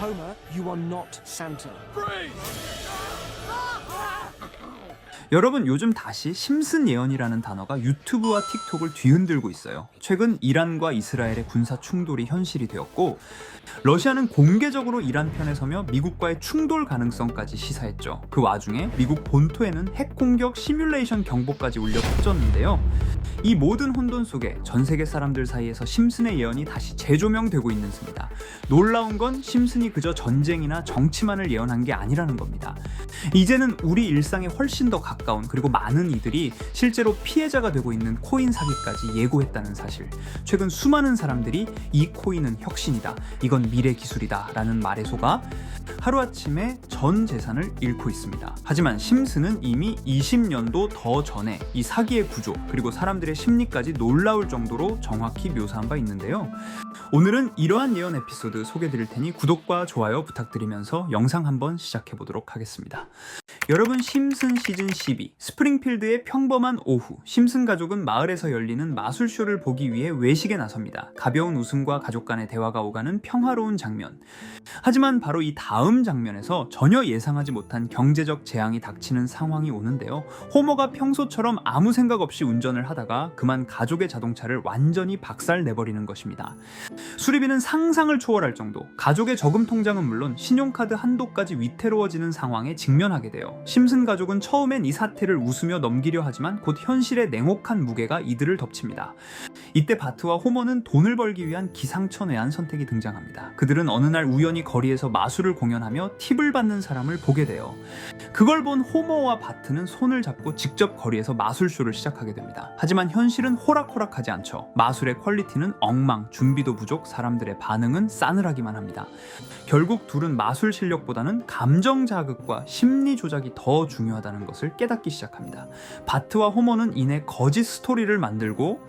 Homer, you are not Santa. 여러분, 요즘 다시 심슨 예언이라는 단어가 유튜브와 틱톡을 뒤흔들고 있어요. 최근 이란과 이스라엘의 군사 충돌이 현실이 되었고, 러시아는 공개적으로 이란 편에 서며 미국과의 충돌 가능성까지 시사했죠. 그 와중에 미국 본토에는 핵 공격 시뮬레이션 경보까지 울려 퍼졌는데요. 이 모든 혼돈 속에 전 세계 사람들 사이에서 심슨의 예언이 다시 재조명되고 있는 셈입니다. 놀라운 건 심슨이 그저 전쟁이나 정치만을 예언한 게 아니라는 겁니다. 이제는 우리 일상에 훨씬 더 가까운, 그리고 많은 이들이 실제로 피해자가 되고 있는 코인 사기까지 예고했다는 사실. 최근 수많은 사람들이 이 코인은 혁신이다, 이건 미래 기술이다 라는 말에 속아 하루아침에 전 재산을 잃고 있습니다. 하지만 심슨은 이미 20년도 더 전에 이 사기의 구조, 그리고 사람들의 심리까지 놀라울 정도로 정확히 묘사한 바 있는데요. 오늘은 이러한 예언 에피소드 소개드릴 테니 구독과 좋아요 부탁드리면서 영상 한번 시작해 보도록 하겠습니다. 여러분, 심슨 시즌 12 스프링필드의 평범한 오후, 심슨 가족은 마을에서 열리는 마술쇼를 보기 위해 외식에 나섭니다. 가벼운 웃음과 가족 간의 대화가 오가는 평화로운 장면. 하지만 바로 이 다음 장면에서 전혀 예상하지 못한 경제적 재앙이 닥치는 상황이 오는데요. 호머가 평소처럼 아무 생각 없이 운전을 하다가 그만 가족의 자동차를 완전히 박살내버리는 것입니다. 수리비는 상상을 초월할 정도, 가족의 저금 통장은 물론 신용카드 한도까지 위태로워지는 상황에 직면하게 돼요. 심슨 가족은 처음엔 이 사태를 웃으며 넘기려 하지만 곧 현실의 냉혹한 무게가 이들을 덮칩니다. 이때 바트와 호머는 돈을 벌기 위한 기상천외한 선택이 등장합니다. 그들은 어느 날 우연히 거리에서 마술을 공연하며 팁을 받는 사람을 보게 돼요. 그걸 본 호머와 바트는 손을 잡고 직접 거리에서 마술쇼를 시작하게 됩니다. 하지만 현실은 호락호락하지 않죠. 마술의 퀄리티는 엉망, 준비도 부족, 사람들의 반응은 싸늘하기만 합니다. 결국 둘은 마술 실력보다는 감정 자극과 심리 조작이 더 중요하다는 것을 깨닫기 시작합니다. 바트와 호머는 이내 거짓 스토리를 만들고,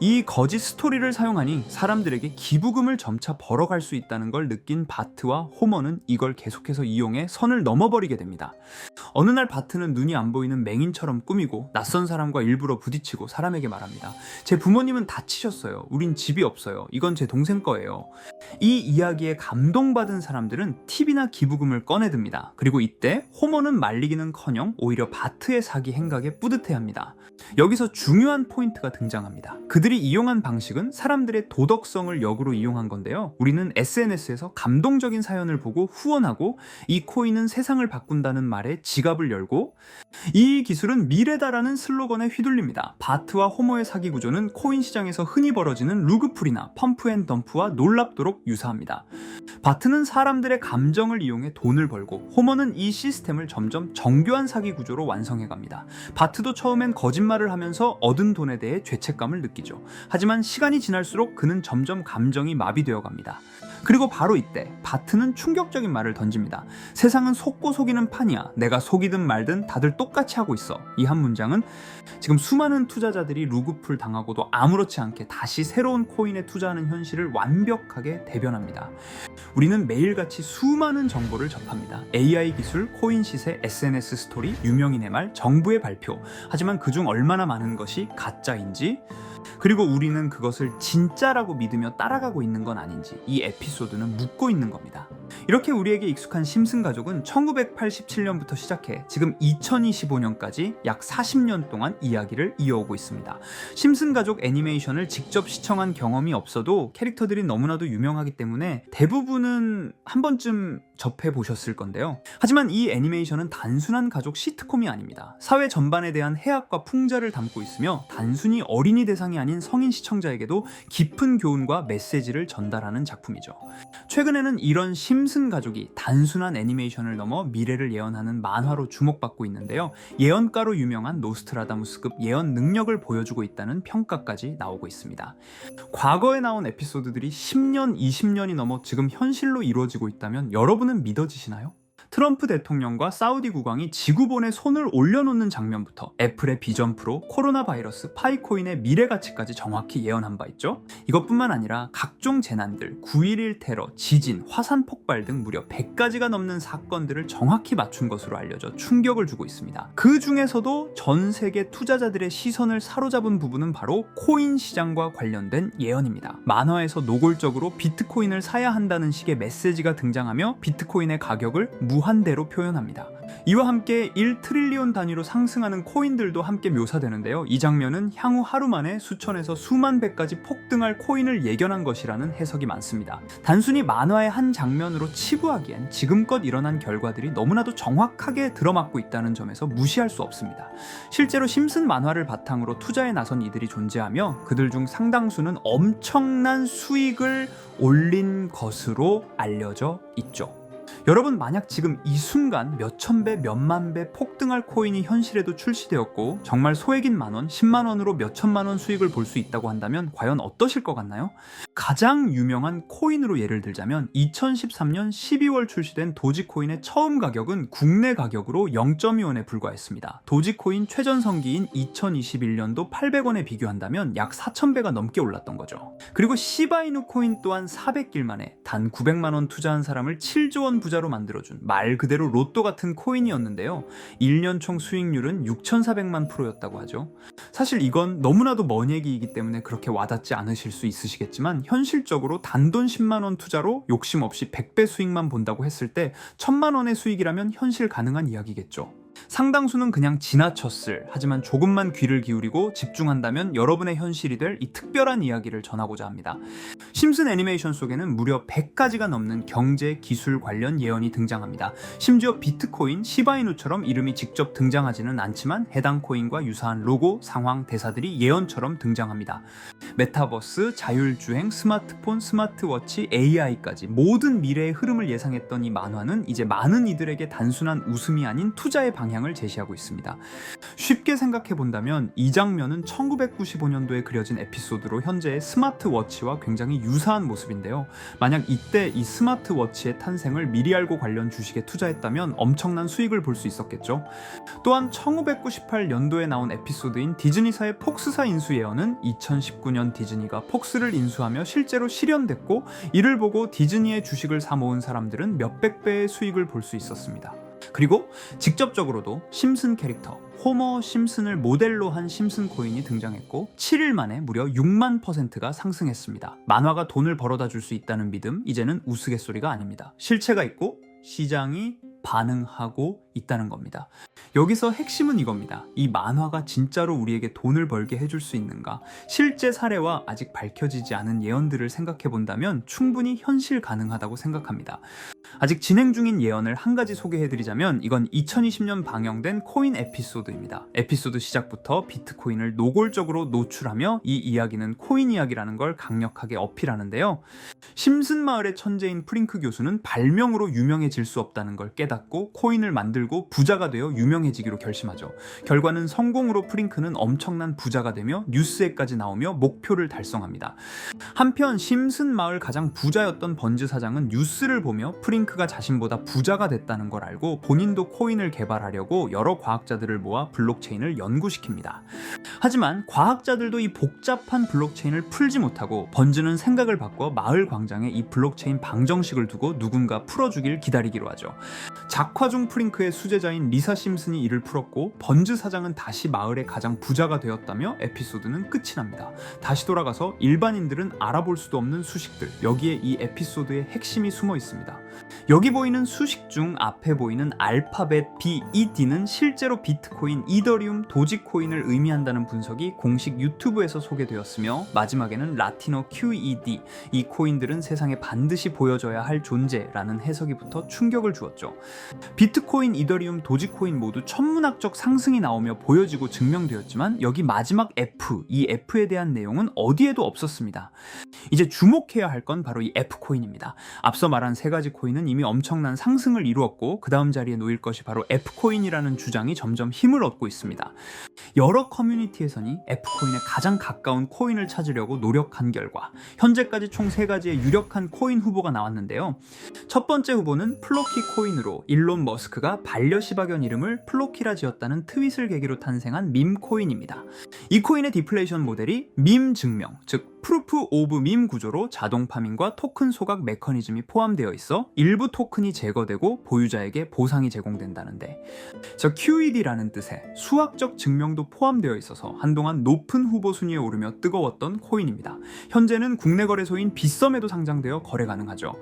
이 거짓 스토리를 사용하니 사람들에게 기부금을 점차 벌어갈 수 있다는 걸 느낀 바트와 호머는 이걸 계속해서 이용해 선을 넘어버리게 됩니다. 어느 날 바트는 눈이 안 보이는 맹인처럼 꾸미고 낯선 사람과 일부러 부딪히고 사람에게 말합니다. 제 부모님은 다치셨어요. 우린 집이 없어요. 이건 제 동생 거예요. 이 이야기에 감동받은 사람들은 팁이나 기부금을 꺼내듭니다. 그리고 이때 호머는 말리기는커녕 오히려 바트의 사기 행각에 뿌듯해합니다. 여기서 중요한 포인트가 등장합니다. 그들이 이용한 방식은 사람들의 도덕성을 역으로 이용한 건데요. 우리는 SNS에서 감동적인 사연을 보고 후원하고, 이 코인은 세상을 바꾼다는 말에 지갑을 열고, 이 기술은 미래다라는 슬로건에 휘둘립니다. 바트와 호머의 사기 구조는 코인 시장에서 흔히 벌어지는 루그풀이나 펌프앤덤프와 놀랍도록 유사합니다. 바트는 사람들의 감정을 이용해 돈을 벌고, 호머는 이 시스템을 점점 정교한 사기 구조로 완성해갑니다. 바트도 처음엔 거짓말을 하면서 얻은 돈에 대해 죄책감을 느끼죠. 하지만 시간이 지날수록 그는 점점 감정이 마비되어 갑니다. 그리고 바로 이때 바트는 충격적인 말을 던집니다. 세상은 속고 속이는 판이야. 내가 속이든 말든 다들 똑같이 하고 있어. 이 한 문장은 지금 수많은 투자자들이 루그풀 당하고도 아무렇지 않게 다시 새로운 코인에 투자하는 현실을 완벽하게 대변합니다. 우리는 매일같이 수많은 정보를 접합니다. AI 기술, 코인 시세, SNS 스토리, 유명인의 말, 정부의 발표. 하지만 그중 얼마나 많은 것이 가짜인지, 그리고 우리는 그것을 진짜라고 믿으며 따라가고 있는 건 아닌지 이 에피소드는 묻고 있는 겁니다. 이렇게 우리에게 익숙한 심슨 가족은 1987년부터 시작해 지금 2025년까지 약 40년 동안 이야기를 이어오고 있습니다. 심슨 가족 애니메이션을 직접 시청한 경험이 없어도 캐릭터들이 너무나도 유명하기 때문에 대부분은 한 번쯤 접해보셨을 건데요. 하지만 이 애니메이션은 단순한 가족 시트콤이 아닙니다. 사회 전반에 대한 해악과 풍자를 담고 있으며 단순히 어린이 대상이 아닌 성인 시청자에게도 깊은 교훈과 메시지를 전달하는 작품이죠. 최근에는 이런 심슨 가족이 단순한 애니메이션을 넘어 미래를 예언하는 만화로 주목받고 있는데요. 예언가로 유명한 노스트라다무스급 예언 능력을 보여주고 있다는 평가까지 나오고 있습니다. 과거에 나온 에피소드들이 10년, 20년이 넘어 지금 현실로 이루어지고 있다면 여러분은 믿어지시나요? 트럼프 대통령과 사우디 국왕이 지구본에 손을 올려놓는 장면부터 애플의 비전 프로, 코로나 바이러스, 파이코인의 미래 가치까지 정확히 예언한 바 있죠. 이것뿐만 아니라 각종 재난들, 9.11 테러, 지진, 화산 폭발 등 무려 100가지가 넘는 사건들을 정확히 맞춘 것으로 알려져 충격을 주고 있습니다. 그 중에서도 전 세계 투자자들의 시선을 사로잡은 부분은 바로 코인 시장과 관련된 예언입니다. 만화에서 노골적으로 비트코인을 사야 한다는 식의 메시지가 등장하며 비트코인의 가격을 무한대로 표현합니다. 이와 함께 1트릴리온 단위로 상승하는 코인들도 함께 묘사되는데요. 이 장면은 향후 하루 만에 수천에서 수만 배까지 폭등할 코인을 예견한 것이라는 해석이 많습니다. 단순히 만화의 한 장면으로 치부하기엔 지금껏 일어난 결과들이 너무나도 정확하게 들어맞고 있다는 점에서 무시할 수 없습니다. 실제로 심슨 만화를 바탕으로 투자에 나선 이들이 존재하며 그들 중 상당수는 엄청난 수익을 올린 것으로 알려져 있죠. 여러분, 만약 지금 이 순간 몇천 배, 몇만 배 폭등할 코인이 현실에도 출시되었고 정말 소액인 만원, 10만원으로 몇천만원 수익을 볼 수 있다고 한다면 과연 어떠실 것 같나요? 가장 유명한 코인으로 예를 들자면 2013년 12월 출시된 도지코인의 처음 가격은 국내 가격으로 0.2원에 불과했습니다. 도지코인 최전성기인 2021년도 800원에 비교한다면 약 4,000배가 넘게 올랐던 거죠. 그리고 시바이누 코인 또한 400길 만에 단 900만원 투자한 사람을 7조 원 부자로 만들어준 말 그대로 로또 같은 코인이었는데요. 1년 총 수익률은 6,400만 %였다고 하죠. 사실 이건 너무나도 먼 얘기이기 때문에 그렇게 와닿지 않으실 수 있으시겠지만 현실적으로 단돈 10만원 투자로 욕심 없이 100배 수익만 본다고 했을 때 1,000만원의 수익이라면 현실 가능한 이야기겠죠. 상당수는 그냥 지나쳤을, 하지만 조금만 귀를 기울이고 집중한다면 여러분의 현실이 될 이 특별한 이야기를 전하고자 합니다. 심슨 애니메이션 속에는 무려 100가지가 넘는 경제, 기술 관련 예언이 등장합니다. 심지어 비트코인, 시바이누처럼 이름이 직접 등장하지는 않지만 해당 코인과 유사한 로고, 상황, 대사들이 예언처럼 등장합니다. 메타버스, 자율주행, 스마트폰, 스마트워치, AI까지 모든 미래의 흐름을 예상했던 이 만화는 이제 많은 이들에게 단순한 웃음이 아닌 투자의 방향을 제시하고 있습니다. 쉽게 생각해 본다면 이 장면은 1995년도에 그려진 에피소드로 현재의 스마트워치와 굉장히 유사한 모습인데요. 만약 이때 이 스마트워치의 탄생을 미리 알고 관련 주식에 투자했다면 엄청난 수익을 볼 수 있었겠죠. 또한 1998년도에 나온 에피소드인 디즈니사의 폭스사 인수 예언은 2019년 디즈니가 폭스를 인수하며 실제로 실현됐고, 이를 보고 디즈니의 주식을 사 모은 사람들은 몇백 배의 수익을 볼 수 있었습니다. 그리고 직접적으로도 심슨 캐릭터 호머 심슨을 모델로 한 심슨 코인이 등장했고 7일 만에 무려 6만 %가 상승했습니다. 만화가 돈을 벌어다 줄 수 있다는 믿음, 이제는 우스갯소리가 아닙니다. 실체가 있고 시장이 반응하고 있다는 겁니다. 여기서 핵심은 이겁니다. 이 만화가 진짜로 우리에게 돈을 벌게 해줄 수 있는가? 실제 사례와 아직 밝혀지지 않은 예언들을 생각해 본다면 충분히 현실 가능하다고 생각합니다. 아직 진행 중인 예언을 한 가지 소개해드리자면 이건 2020년 방영된 코인 에피소드입니다. 에피소드 시작부터 비트코인을 노골적으로 노출하며 이 이야기는 코인 이야기라는 걸 강력하게 어필하는데요. 심슨 마을의 천재인 프링크 교수는 발명으로 유명해질 수 없다는 걸 깨닫고 코인을 만들고 부자가 되어 유명해지기로 결심하죠. 결과는 성공으로 프링크는 엄청난 부자가 되며 뉴스에까지 나오며 목표를 달성합니다. 한편 심슨 마을 가장 부자였던 번즈 사장은 뉴스를 보며 프링크가 자신보다 부자가 됐다는 걸 알고 본인도 코인을 개발하려고 여러 과학자들을 모아 블록체인을 연구시킵니다. 하지만 과학자들도 이 복잡한 블록체인을 풀지 못하고 번즈는 생각을 바꿔 마을 광장에 이 블록체인 방정식을 두고 누군가 풀어주길 기다리기로 하죠. 작화 중 프링크의 수제자인 리사 심슨이 이를 풀었고 번즈 사장은 다시 마을의 가장 부자가 되었다며 에피소드는 끝이 납니다. 다시 돌아가서 일반인들은 알아볼 수도 없는 수식들, 여기에 이 에피소드의 핵심이 숨어 있습니다. 여기 보이는 수식 중 앞에 보이는 알파벳 B, 이 D는 실제로 비트코인, 이더리움, 도지코인을 의미한다는 분석이 공식 유튜브에서 소개되었으며 마지막에는 라틴어 QED, 이 코인들은 세상에 반드시 보여줘야 할 존재라는 해석이 붙어 충격을 주었죠. 비트코인, 이더리움, 도지코인 모두 모두 천문학적 상승이 나오며 보여지고 증명되었지만 여기 마지막 F, 이 F에 대한 내용은 어디에도 없었습니다. 이제 주목해야 할 건 바로 이 F코인입니다. 앞서 말한 세 가지 코인은 이미 엄청난 상승을 이루었고 그 다음 자리에 놓일 것이 바로 F코인이라는 주장이 점점 힘을 얻고 있습니다. 여러 커뮤니티에서는 F코인에 가장 가까운 코인을 찾으려고 노력한 결과 현재까지 총 3가지의 유력한 코인 후보가 나왔는데요. 첫 번째 후보는 플로키 코인으로 일론 머스크가 반려시바견 이름을 플로키라 지었다는 트윗을 계기로 탄생한 밈 코인입니다. 이 코인의 디플레이션 모델이 밈 증명, 즉 프루프 오브 밈 구조로 자동 파밍과 토큰 소각 메커니즘이 포함되어 있어 일부 토큰이 제거되고 보유자에게 보상이 제공된다는데, QED라는 뜻의 수학적 증명도 포함되어 있어서 한동안 높은 후보 순위에 오르며 뜨거웠던 코인입니다. 현재는 국내 거래소인 빗썸에도 상장되어 거래 가능하죠.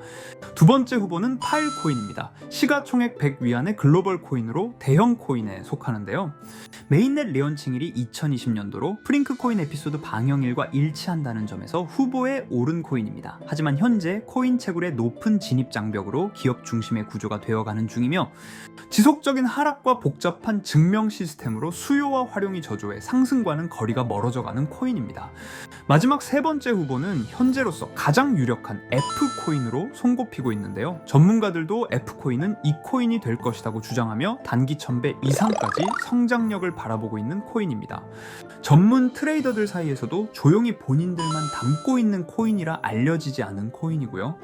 두 번째 후보는 파일 코인입니다. 시가총액 100 위안의 글로벌 코인으로 대형 코인에 속하는데요. 메인넷 레언칭일이 2020년도로 프링크 코인 에피소드 방영일과 일치한다는 점에서 후보에 오른 코인입니다. 하지만 현재 코인 채굴의 높은 진입 장벽으로 기업 중심의 구조가 되어가는 중이며 지속적인 하락과 복잡한 증명 시스템으로 수요와 활용이 저조해 상승과는 거리가 멀어져가는 코인입니다. 마지막 세 번째 후보는 현재로서 가장 유력한 F코인으로 손꼽히고 있는데요. 전문가들도 F코인은 이 코인이 될 것이라고 주장하며 단기 1000배 이상까지 성장력을 바라보고 있는 코인입니다. 전문 트레이더들 사이에서도 조용히 본인들만 담고 있는 코인이라 알려지지 않은 코인이고요.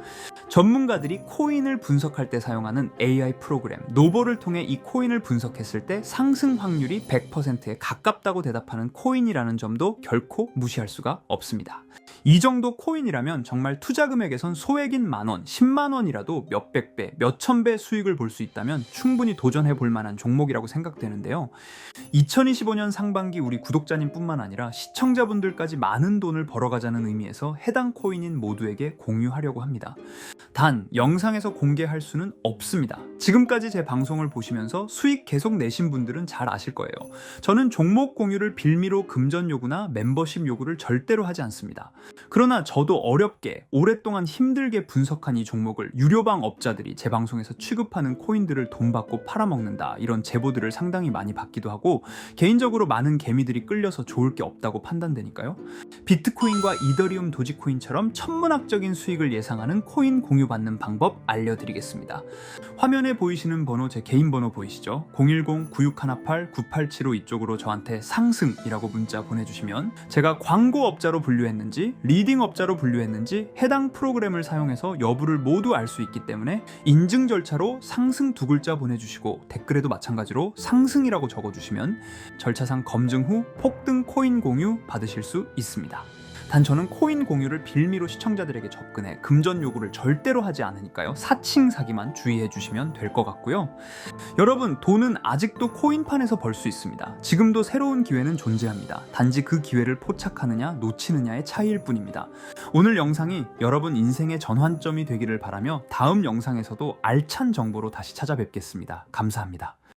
전문가들이 코인을 분석할 때 사용하는 AI 프로그램 노보를 통해 이 코인을 분석했을 때 상승 확률이 100%에 가깝다고 대답하는 코인이라는 점도 결코 무시할 수가 없습니다. 이 정도 코인이라면 정말 투자 금액에선 소액인 만원, 10만원이라도 몇백 배, 몇천 배 수익을 볼 수 있다면 충분히 도전해 볼 만한 종목이라고 생각되는데요. 2025년 상반기 우리 구독자님뿐만 아니라 시청자분들까지 많은 돈을 벌어가자는 의미에서 해당 코인인 모두에게 공유하려고 합니다. 단 영상에서 공개할 수는 없습니다. 지금까지 제 방송을 보시면서 수익 계속 내신 분들은 잘 아실 거예요. 저는 종목 공유를 빌미로 금전 요구나 멤버십 요구를 절대로 하지 않습니다. 그러나 저도 어렵게 오랫동안 힘들게 분석한 이 종목을 유료방 업자들이 제 방송에서 취급하는 코인들을 돈 받고 팔아먹는다, 이런 제보들을 상당히 많이 받기도 하고 개인적으로 많은 개미들이 끌려서 좋을 게 없다고 판단되니까요. 비트코인과 이더리움 도지코인처럼 천문학적인 수익을 예상하는 코인 공유받는 방법 알려드리겠습니다. 화면에 보이시는 번호 제 개인 번호 보이시죠? 010-9618-9875 이쪽으로 저한테 상승이라고 문자 보내주시면 제가 광고업자로 분류했는지 리딩업자로 분류했는지 해당 프로그램을 사용해서 여부를 모두 알 수 있기 때문에 인증 절차로 상승 2글자 보내주시고 댓글에도 마찬가지로 상승이라고 적어주시면 절차상 검증 후 폭등 코인 공유 받으실 수 있습니다. 단 저는 코인 공유를 빌미로 시청자들에게 접근해 금전 요구를 절대로 하지 않으니까요. 사칭 사기만 주의해 주시면 될 것 같고요. 여러분, 돈은 아직도 코인판에서 벌 수 있습니다. 지금도 새로운 기회는 존재합니다. 단지 그 기회를 포착하느냐 놓치느냐의 차이일 뿐입니다. 오늘 영상이 여러분 인생의 전환점이 되기를 바라며 다음 영상에서도 알찬 정보로 다시 찾아뵙겠습니다. 감사합니다.